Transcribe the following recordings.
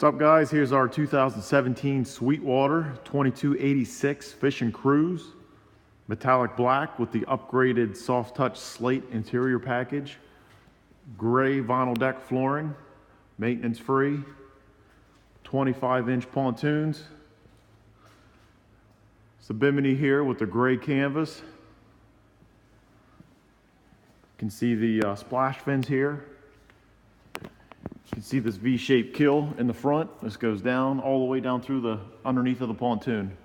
What's up, guys? Here's our 2017 Sweetwater 2286 Fishing Cruise. Metallic black with the upgraded soft touch slate interior package. Gray vinyl deck flooring, maintenance free. 25-inch pontoons. Sublimity here with the gray canvas. You can see the splash fins here. You can see this V-shaped kill in the front. This goes down all the way down through the underneath of the pontoon.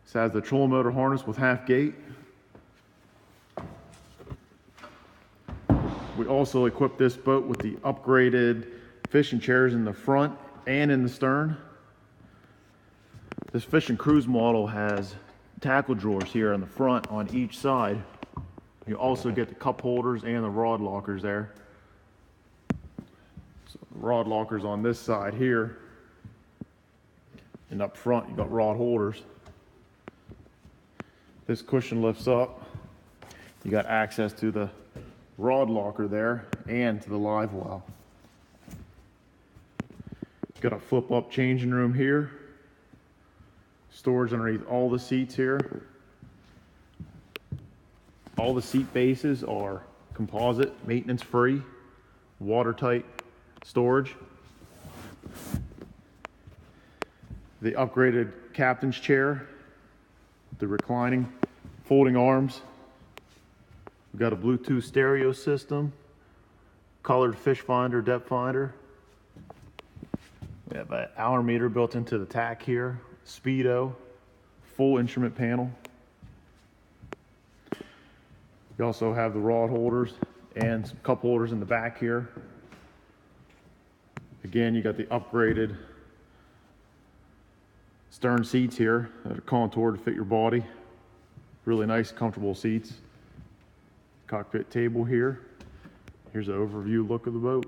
This has the trolling motor harness with half gate. We also equipped this boat with the upgraded fishing chairs in the front and in the stern. This fishing cruise model has tackle drawers here in the front on each side. You also get the cup holders and the rod lockers there. So the rod lockers on this side here, and up front you got rod holders. This cushion lifts up. You got access to the rod locker there and to the live well. Got a flip up changing room here. Storage underneath all the seats here. All the seat bases are composite, maintenance free, watertight storage. The upgraded captain's chair, the reclining folding arms. We've got a Bluetooth stereo system, colored fish finder, depth finder. We have an hour meter built into the tack here, speedo, full instrument panel. You also have the rod holders and some cup holders in the back here. Again, you got the upgraded stern seats here that are contoured to fit your body. Really nice, comfortable seats. Cockpit table here. Here's an overview look of the boat.